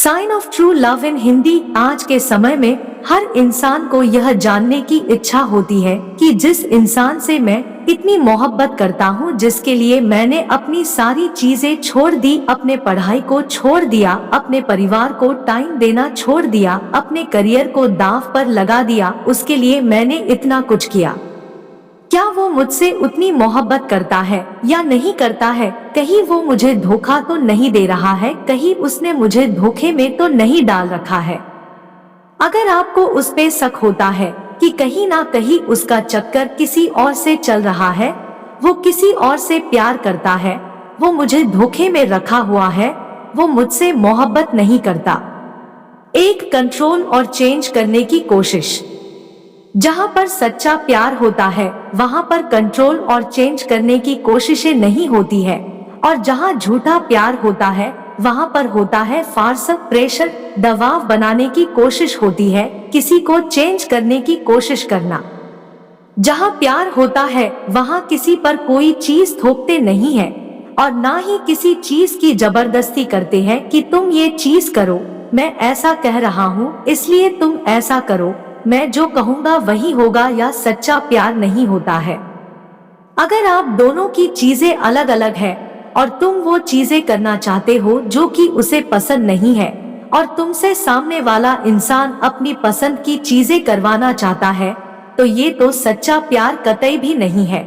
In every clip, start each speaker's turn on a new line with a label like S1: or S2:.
S1: Sign of true love in Hindi. आज के समय में हर इंसान को यह जानने की इच्छा होती है कि जिस इंसान से मैं इतनी मोहब्बत करता हूँ, जिसके लिए मैंने अपनी सारी चीजें छोड़ दी, अपने पढ़ाई को छोड़ दिया, अपने परिवार को टाइम देना छोड़ दिया, अपने करियर को दांव पर लगा दिया, उसके लिए मैंने इतना कुछ किया, क्या वो मुझसे उतनी मोहब्बत करता है या नहीं करता है? कहीं वो मुझे धोखा तो नहीं दे रहा है, कहीं उसने मुझे धोखे में तो नहीं डाल रखा है। अगर आपको उस पे शक होता है कि कहीं ना कहीं उसका चक्कर किसी और से चल रहा है, वो किसी और से प्यार करता है, वो मुझे धोखे में रखा हुआ है, वो मुझसे मोहब्बत नहीं करता, एक कंट्रोल और चेंज करने की कोशिश। जहाँ पर सच्चा प्यार होता है वहाँ पर कंट्रोल और चेंज करने की कोशिशें नहीं होती है, और जहाँ झूठा प्यार होता है वहाँ पर होता है फार्स, प्रेशर, दबाव बनाने की कोशिश होती है, किसी को चेंज करने की कोशिश करना। जहाँ प्यार होता है वहाँ किसी पर कोई चीज थोपते नहीं है और ना ही किसी चीज की जबरदस्ती करते हैं कि तुम ये चीज करो, मैं ऐसा कह रहा हूँ इसलिए तुम ऐसा करो, मैं जो कहूँगा वही होगा, या सच्चा प्यार नहीं होता है। अगर आप दोनों की चीजें अलग अलग है और तुम वो चीजें करना चाहते हो जो कि उसे पसंद नहीं है, और तुमसे सामने वाला इंसान अपनी पसंद की चीजें करवाना चाहता है, तो ये तो सच्चा प्यार कतई भी नहीं है।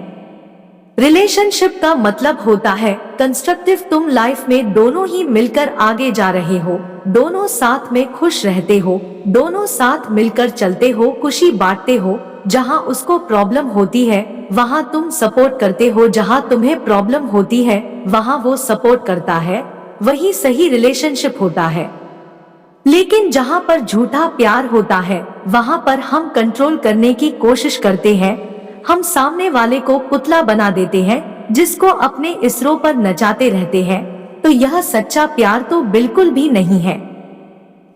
S1: रिलेशनशिप का मतलब होता है कंस्ट्रक्टिव, तुम लाइफ में दोनों ही मिलकर आगे जा रहे हो, दोनों साथ में खुश रहते हो, दोनों साथ मिलकर चलते हो, खुशी बांटते हो। जहां उसको प्रॉब्लम होती है वहां तुम सपोर्ट करते हो, जहां तुम्हें प्रॉब्लम होती है वहां वो सपोर्ट करता है, वही सही रिलेशनशिप होता है। लेकिन जहां पर झूठा प्यार होता है वहां पर हम कंट्रोल करने की कोशिश करते हैं, हम सामने वाले को पुतला बना देते हैं, जिसको अपने इसरो पर नचाते रहते हैं, तो यह सच्चा प्यार तो बिल्कुल भी नहीं है।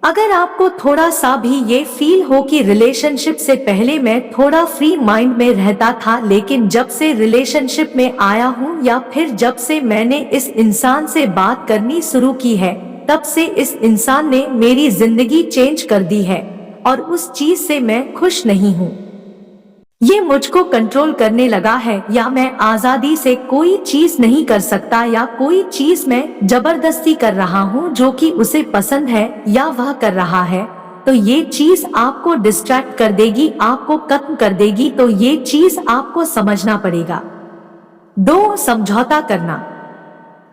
S1: अगर आपको थोड़ा सा भी ये फील हो कि रिलेशनशिप से पहले मैं थोड़ा फ्री माइंड में रहता था, लेकिन जब से रिलेशनशिप में आया हूँ या फिर जब से मैंने इस इंसान से बात करनी शुरू की है, तब से इस इंसान ने मेरी जिंदगी चेंज कर दी है और उस चीज से मैं खुश नहीं हूँ। ये मुझको कंट्रोल करने लगा है, या मैं आजादी से कोई चीज नहीं कर सकता, या कोई चीज मैं जबरदस्ती कर रहा हूँ जो कि उसे पसंद है या वह कर रहा है, तो ये चीज आपको डिस्ट्रैक्ट कर देगी, आपको खत्म कर देगी, तो ये चीज आपको समझना पड़ेगा। 2. समझौता करना।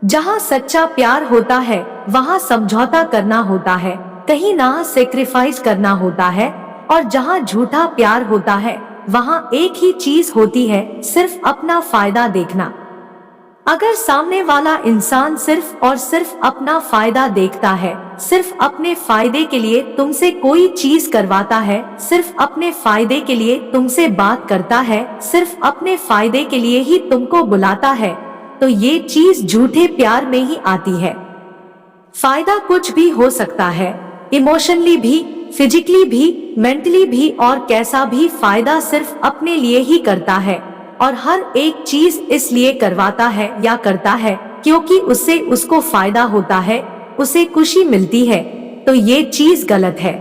S1: जहाँ सच्चा प्यार होता है वहाँ समझौता करना होता है, कहीं ना सेक्रीफाइस करना होता है, और जहाँ झूठा प्यार होता है वहाँ एक ही चीज होती है, सिर्फ अपना फायदा देखना। अगर सामने वाला इंसान सिर्फ और सिर्फ अपना फायदा देखता है, सिर्फ अपने फायदे के लिए तुमसे कोई चीज करवाता है, सिर्फ अपने फायदे के लिए तुमसे बात करता है, सिर्फ अपने फायदे के लिए ही तुमको बुलाता है, तो ये चीज झूठे प्यार में ही आती है। फायदा कुछ भी हो सकता है, इमोशनली भी, फिजिकली भी, मेंटली भी, और कैसा भी फायदा सिर्फ अपने लिए ही करता है, और हर एक चीज इसलिए करवाता है या करता है क्योंकि उससे उसको फायदा होता है, उसे खुशी मिलती है, तो ये चीज गलत है।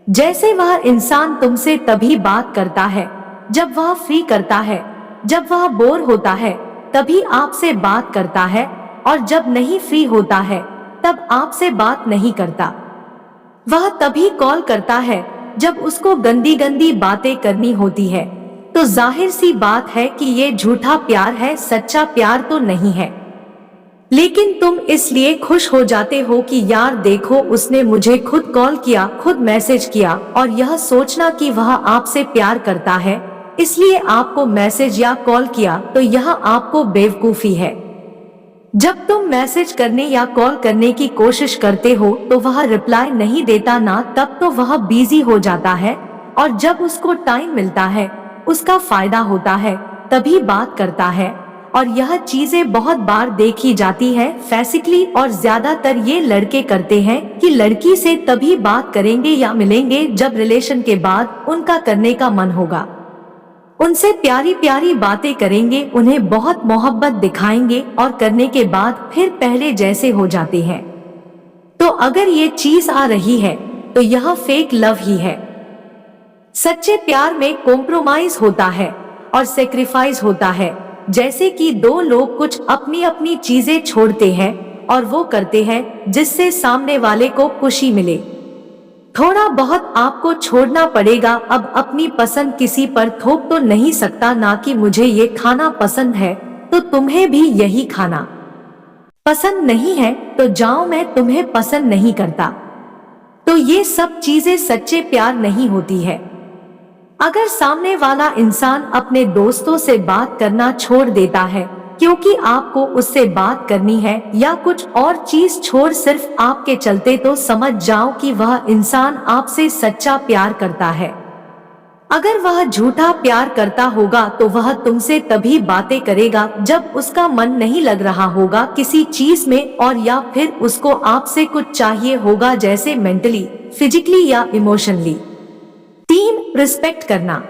S1: जैसे वह इंसान तुमसे तभी बात करता है जब वह फ्री करता है, जब वह बोर होता है तभी आपसे बात करता है, और जब नहीं फ्री होता है तब आपसे बात नहीं करता। वह तभी कॉल करता है जब उसको गंदी गंदी बातें करनी होती है, तो जाहिर सी बात है कि ये झूठा प्यार है, सच्चा प्यार तो नहीं है। लेकिन तुम इसलिए खुश हो जाते हो कि यार देखो उसने मुझे खुद कॉल किया, खुद मैसेज किया, और यह सोचना कि वह आपसे प्यार करता है इसलिए आपको मैसेज या कॉल किया, तो यह आपको बेवकूफी है। जब तुम मैसेज करने या कॉल करने की कोशिश करते हो तो वह रिप्लाई नहीं देता ना, तब तो वह बिजी हो जाता है, और जब उसको टाइम मिलता है, उसका फायदा होता है, तभी बात करता है। और यह चीजें बहुत बार देखी जाती है फिजिकली, और ज्यादातर ये लड़के करते हैं कि लड़की से तभी बात करेंगे या मिलेंगे जब रिलेशन के बाद उनका करने का मन होगा, उनसे प्यारी प्यारी बातें करेंगे, उन्हें बहुत मोहब्बत दिखाएंगे, और करने के बाद फिर पहले जैसे हो जाते हैं। तो अगर ये चीज आ रही है तो यह फेक लव ही है। सच्चे प्यार में कॉम्प्रोमाइज होता है और सेक्रीफाइस होता है। जैसे कि दो लोग कुछ अपनी अपनी चीजें छोड़ते हैं और वो करते हैं जिससे सामने वाले को खुशी मिले। थोड़ा बहुत आपको छोड़ना पड़ेगा। अब अपनी पसंद किसी पर थोप तो नहीं सकता, ना कि मुझे ये खाना पसंद है तो तुम्हें भी यही खाना पसंद नहीं है तो जाओ, मैं तुम्हें पसंद नहीं करता। तो ये सब चीजें सच्चे प्यार नहीं होती है। अगर सामने वाला इंसान अपने दोस्तों से बात करना छोड़ देता है क्योंकि आपको उससे बात करनी है या कुछ और चीज छोड़ सिर्फ आपके चलते, तो समझ जाओ कि वह इंसान आपसे सच्चा प्यार करता है। अगर वह झूठा प्यार करता होगा तो वह तुमसे तभी बातें करेगा जब उसका मन नहीं लग रहा होगा किसी चीज में, और या फिर उसको आपसे कुछ चाहिए होगा, जैसे मेंटली, फिजिकली या इमोशनली। 3. रिस्पेक्ट करना।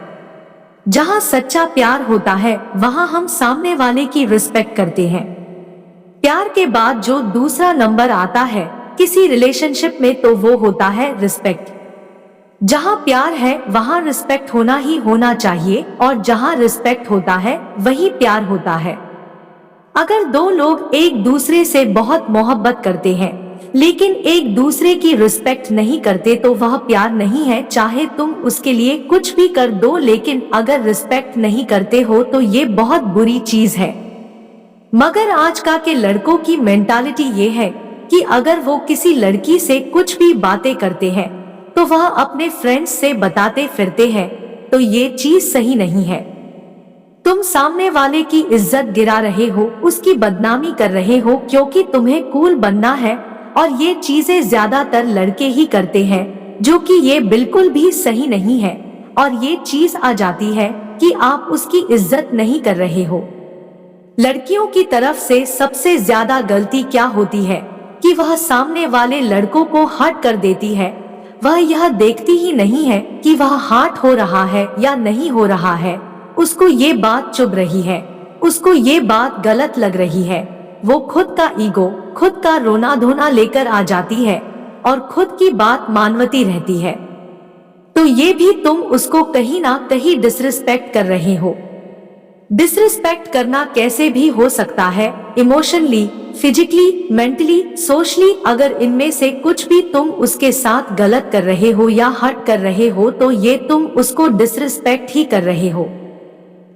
S1: जहाँ सच्चा प्यार होता है वहाँ हम सामने वाले की रिस्पेक्ट करते हैं। प्यार के बाद जो दूसरा नंबर आता है किसी रिलेशनशिप में तो वो होता है रिस्पेक्ट। जहाँ प्यार है वहाँ रिस्पेक्ट होना ही होना चाहिए, और जहाँ रिस्पेक्ट होता है वही प्यार होता है। अगर दो लोग एक दूसरे से बहुत मोहब्बत करते हैं लेकिन एक दूसरे की रिस्पेक्ट नहीं करते तो वह प्यार नहीं है। चाहे तुम उसके लिए कुछ भी कर दो, लेकिन अगर रिस्पेक्ट नहीं करते हो तो ये बहुत बुरी चीज है। मगर आजकल के लड़कों की मेंटालिटी ये है कि अगर वो किसी लड़की से कुछ भी बातें करते हैं तो वह अपने फ्रेंड्स से बताते फिरते हैं, तो ये चीज सही नहीं है। तुम सामने वाले की इज्जत गिरा रहे हो, उसकी बदनामी कर रहे हो क्योंकि तुम्हें कूल बनना है, और ये चीजें ज्यादातर लड़के ही करते हैं, जो कि ये बिल्कुल भी सही नहीं है। और ये चीज आ जाती है कि आप उसकी इज्जत नहीं कर रहे हो। लड़कियों की तरफ से सबसे ज्यादा गलती क्या होती है कि वह सामने वाले लड़कों को हर्ट कर देती है। वह यह देखती ही नहीं है कि वह हर्ट हो रहा है या नहीं हो रहा है। उसको ये बात चुभ रही है, उसको ये बात गलत लग रही है। वो खुद का ईगो, खुद का रोना धोना लेकर आ जाती है और खुद की बात मानवती रहती है। तो ये भी तुम उसको कहीं ना कहीं डिसरिस्पेक्ट कर रहे हो। डिसरिस्पेक्ट करना कैसे भी हो सकता है, इमोशनली, फिजिकली, मेंटली, सोशली। अगर इनमें से कुछ भी तुम उसके साथ गलत कर रहे हो या हर्ट कर रहे हो तो ये तुम उसको डिसरिस्पेक्ट ही कर रहे हो।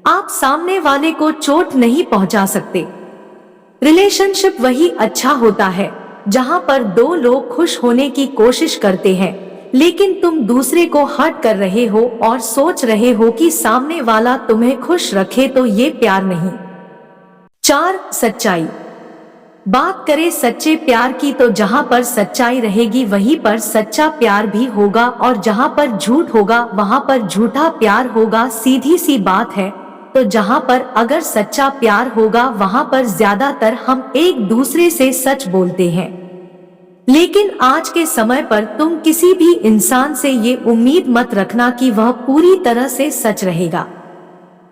S1: आप सामने वाले को चोट नहीं पहुंचा सकते। रिलेशनशिप वही अच्छा होता है जहां पर दो लोग खुश होने की कोशिश करते हैं, लेकिन तुम दूसरे को हर्ट कर रहे हो और सोच रहे हो कि सामने वाला तुम्हें खुश रखे, तो ये प्यार नहीं। 4. सच्चाई। बात करें सच्चे प्यार की तो जहां पर सच्चाई रहेगी वहीं पर सच्चा प्यार भी होगा, और जहां पर झूठ होगा वहां पर झूठा प्यार होगा। सीधी सी बात है। तो जहां पर अगर सच्चा प्यार होगा वहां पर ज्यादातर हम एक दूसरे से सच बोलते हैं, लेकिन आज के समय पर तुम किसी भी इंसान से ये उम्मीद मत रखना कि वह पूरी तरह से सच रहेगा।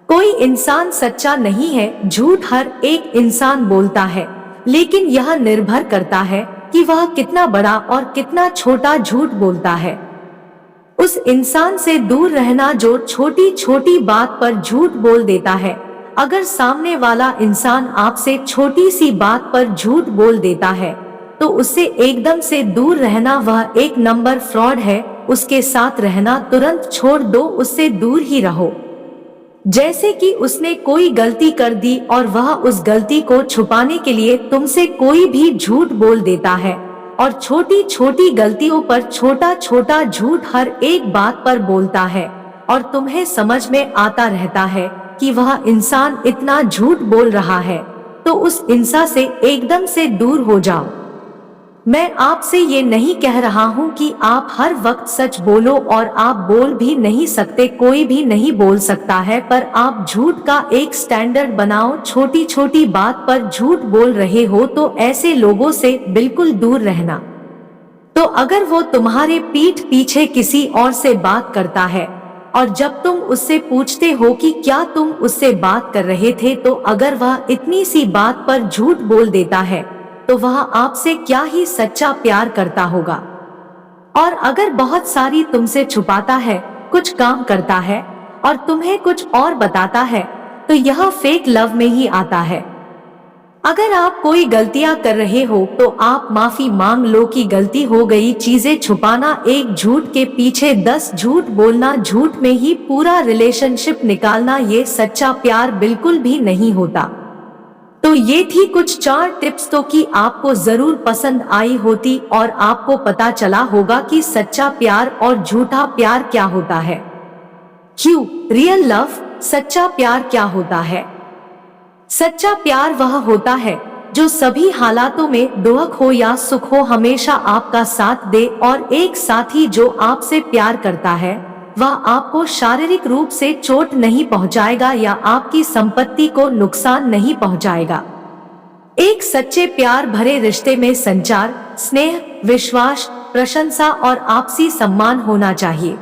S1: कोई इंसान सच्चा नहीं है। झूठ हर एक इंसान बोलता है, लेकिन यह निर्भर करता है कि वह कितना बड़ा और कितना छोटा झूठ बोलता है। उस इंसान से दूर रहना जो छोटी छोटी बात पर झूठ बोल देता है। अगर सामने वाला इंसान आपसे छोटी सी बात पर झूठ बोल देता है तो उससे एकदम से दूर रहना वह एक नंबर फ्रॉड है। उसके साथ रहना तुरंत छोड़ दो, उससे दूर ही रहो। जैसे कि उसने कोई गलती कर दी और वह उस गलती को छुपाने के लिए तुमसे कोई भी झूठ बोल देता है, और छोटी छोटी गलतियों पर छोटा छोटा झूठ हर एक बात पर बोलता है, और तुम्हें समझ में आता रहता है कि वह इंसान इतना झूठ बोल रहा है, तो उस इंसान से एकदम से दूर हो जाओ। मैं आपसे ये नहीं कह रहा हूँ कि आप हर वक्त सच बोलो, और आप बोल भी नहीं सकते, कोई भी नहीं बोल सकता है, पर आप झूठ का एक स्टैंडर्ड बनाओ। छोटी छोटी बात पर झूठ बोल रहे हो तो ऐसे लोगों से बिल्कुल दूर रहना। तो अगर वो तुम्हारे पीठ पीछे किसी और से बात करता है और जब तुम उससे पूछते हो कि क्या तुम उससे बात कर रहे थे, तो अगर वह इतनी सी बात पर झूठ बोल देता है तो वह आपसे क्या ही सच्चा प्यार करता होगा। और अगर बहुत सारी तुमसे छुपाता है, कुछ काम करता है और तुम्हें कुछ और बताता है, तो यह फेक लव में ही आता है। अगर आप कोई गलतियां कर रहे हो तो आप माफी मांग लो कि गलती हो गई। चीजें छुपाना, एक झूठ के पीछे 10 झूठ बोलना, झूठ में ही पूरा रिलेशनशिप निकालना, ये सच्चा प्यार बिल्कुल भी नहीं होता। तो ये थी कुछ 4 टिप्स तो कि आपको जरूर पसंद आई होती और आपको पता चला होगा कि सच्चा प्यार और झूठा प्यार क्या होता है। क्यों रियल लव, सच्चा प्यार क्या होता है? सच्चा प्यार वह होता है जो सभी हालातों में, दुख हो या सुख हो, हमेशा आपका साथ दे। और एक साथी जो आपसे प्यार करता है वह आपको शारीरिक रूप से चोट नहीं पहुंचाएगा या आपकी संपत्ति को नुकसान नहीं पहुंचाएगा। एक सच्चे प्यार भरे रिश्ते में संचार, स्नेह, विश्वास, प्रशंसा और आपसी सम्मान होना चाहिए।